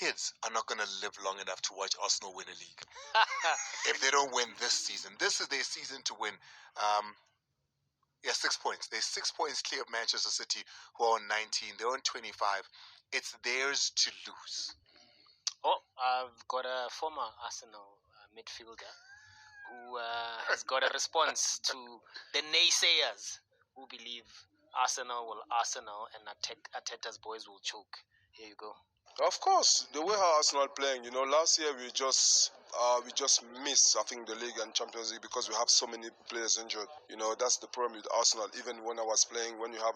kids are not going to live long enough to watch Arsenal win a league. If they don't win this season. This is their season to win. 6 points. They're 6 points clear of Manchester City, who are on 19. They're on 25. It's theirs to lose. Oh, I've got a former Arsenal midfielder who has got a response to the naysayers who believe Arsenal will Arsenal and Arteta's boys will choke. Here you go. Of course, the way how Arsenal playing, last year we just missed, I think, the league and Champions League because we have so many players injured. That's the problem with Arsenal. Even when I was playing, when you have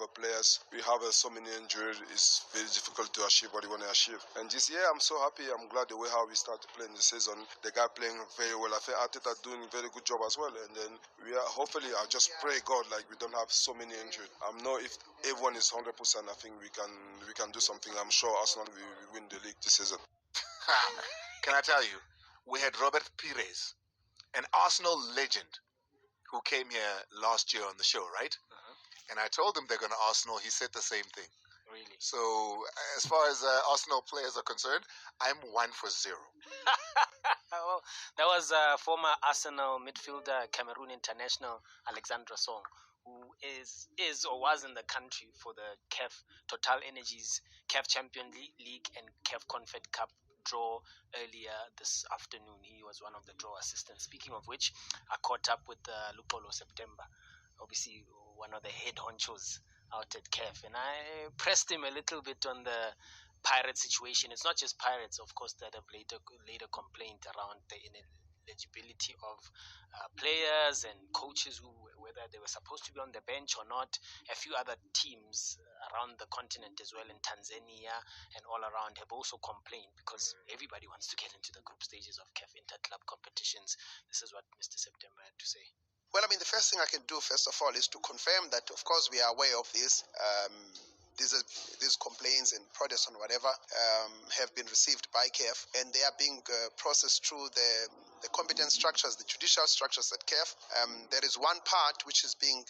we have so many injured, it's very difficult to achieve what you want to achieve. And this year, I'm so happy. I'm glad the way how we started playing the season. The guy playing very well. I think Arteta doing a very good job as well. And then hopefully, I just pray God like we don't have so many injured. I know if everyone is 100%, I think we can do something. I'm sure Arsenal will win the league this season. Can I tell you, we had Robert Pires, an Arsenal legend, who came here last year on the show, right? Uh-huh. And I told him they're going to Arsenal. He said the same thing. Really? So as far as Arsenal players are concerned, I'm 1 for 0. Well, that was former Arsenal midfielder, Cameroon international Alexandra Song, who is or was in the country for the CAF Total Energies CAF Champions League and CAF Confed Cup draw earlier this afternoon. He was one of the draw assistants. Speaking of which, I caught up with Lupopo September, obviously one of the head honchos out at CAF, and I pressed him a little bit on the Pirate situation. It's not just Pirates, of course, that have later complained around the ineligibility of players and coaches whether they were supposed to be on the bench or not. A few other teams around the continent as well, in Tanzania and all around, have also complained because everybody wants to get into the group stages of CAF inter-club competitions. This is what Mr. September had to say. Well, the first thing I can do, first of all, is to confirm that, of course, we are aware of this. These complaints and protests and whatever have been received by CAF, and they are being processed through the competent structures, the judicial structures at CAF. There is one part which is being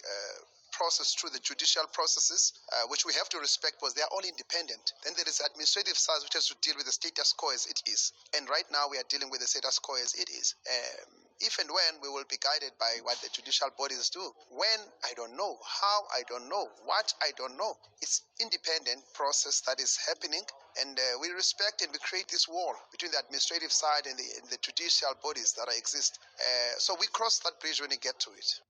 processed through the judicial processes, which we have to respect because they are all independent. Then there is administrative side which has to deal with the status quo as it is. And right now we are dealing with the status quo as it is. If and when we will be guided by what the judicial bodies do. When, I don't know. How, I don't know. What, I don't know. It's independent process that is happening, and we respect and we create this wall between the administrative side and the judicial bodies that exist. So we cross that bridge when we get to it.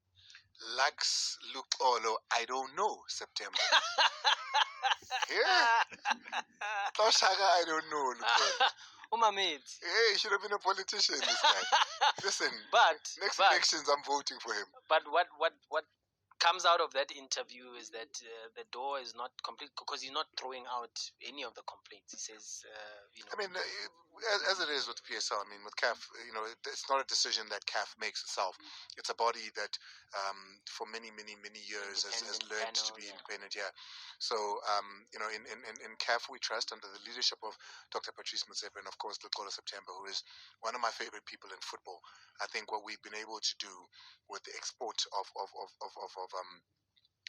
Lux Lukolo, I don't know, September. Yeah? Saga, I don't know, Lukolo. Umamit. Hey, he should have been a politician, this guy. Listen, next elections, I'm voting for him. But what comes out of that interview is that the door is not complete because he's not throwing out any of the complaints. He says, I mean, as it is with PSL, I mean, with CAF, it's not a decision that CAF makes itself. It's a body that, for many years has learned to be independent. Yeah. So, in CAF we trust under the leadership of Dr. Patrice Motsepe and of course Lukola September, who is one of my favorite people in football. I think what we've been able to do with the export of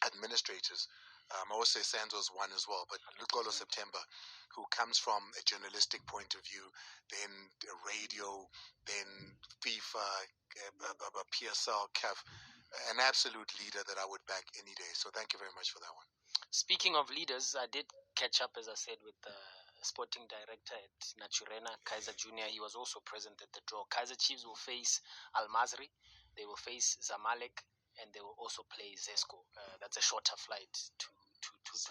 administrators. I always say Sanzo's one as well, but Lukola September, who comes from a journalistic point of view, then radio, then FIFA, PSL, CAF, an absolute leader that I would back any day. So thank you very much for that one. Speaking of leaders, I did catch up, as I said, with the sporting director at Naturena, Kaiser Jr. He was also present at the draw. Kaiser Chiefs will face Al Masri, they will face Zamalek, and they will also play Zesco. That's a shorter flight to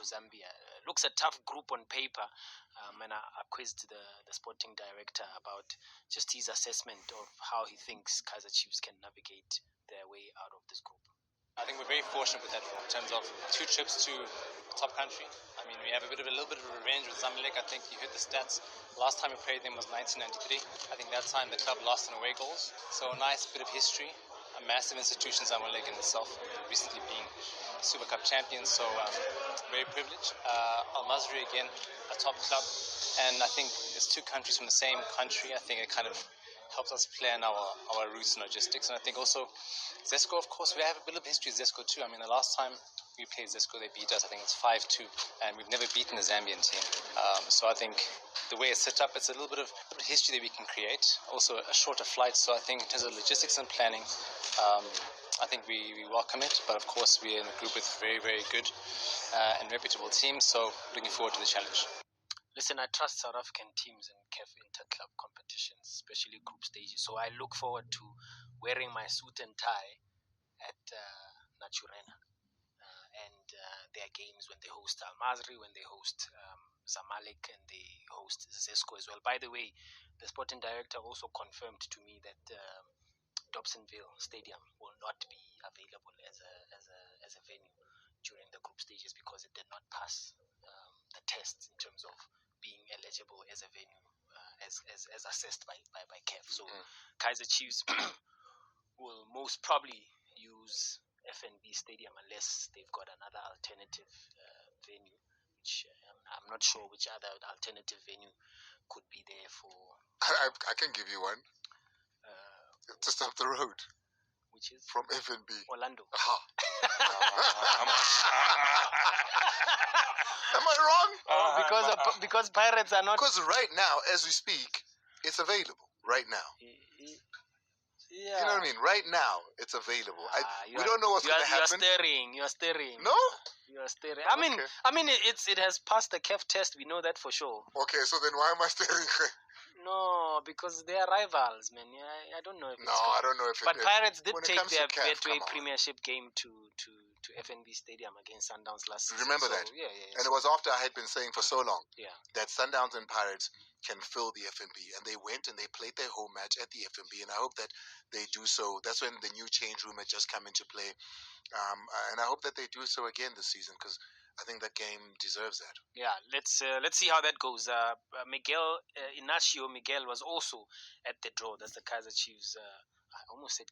Zambia. Looks a tough group on paper, and I quizzed the sporting director about just his assessment of how he thinks Kaiser Chiefs can navigate their way out of this group. I think we're very fortunate with that in terms of 2 trips to top country. I mean, we have a little bit of revenge with Zamalek. I think you heard the stats. Last time we played them was 1993. I think that time the club lost in away goals. So a nice bit of history. A massive institution, Zamalek in itself, recently being Super Cup champions, so very privileged. Al Masri again, a top club, and I think it's 2 countries from the same country. I think it kind of helps us plan our routes and logistics, and I think also Zesco, of course, we have a bit of history with Zesco too. I mean, the last time we played Zesco, they beat us. I think it's 5-2, and we've never beaten the Zambian team. So I think the way it's set up, it's a little bit of history that we can create. Also a shorter flight, so I think in terms of logistics and planning, I think we welcome it. But of course, we're in a group with very, very good and reputable teams, so looking forward to the challenge. Listen, I trust South African teams in CAF inter-club competitions, especially group stages. So I look forward to wearing my suit and tie at Naturena. And their games when they host Al Masri, when they host Zamalek, and they host Zesco as well. By the way, the sporting director also confirmed to me that Dobsonville Stadium will not be available as a venue during the group stages because it did not pass the tests in terms of being eligible as a venue as assessed by CAF. So Kaizer Chiefs will most probably use FNB Stadium unless they've got another alternative venue, which I'm not sure which other alternative venue could be there for. I can give you one. Just up the road. Which is? From FNB. Orlando. Am I wrong? Because Pirates are not. Because right now, as we speak, it's available. Right now. Yeah. You know what I mean? Right now, it's available. We don't know what's going to happen. You're staring. No? You're staring. I mean, it has passed the CAF test. We know that for sure. Okay, so then why am I staring? No, because they are rivals, man. I don't know if no, I don't know if. But Pirates did take their CAF, Betway Premiership game to FNB Stadium against Sundowns last season. Remember that? Yeah. And it was after I had been saying for so long that Sundowns and Pirates can fill the FNB, and they went and they played their home match at the FNB, and I hope that they do so. That's when the new change room had just come into play, and I hope that they do so again this season because I think that game deserves that. Yeah, let's see how that goes. Inacio Miguel was also at the draw. That's the Kaizer Chiefs. I almost said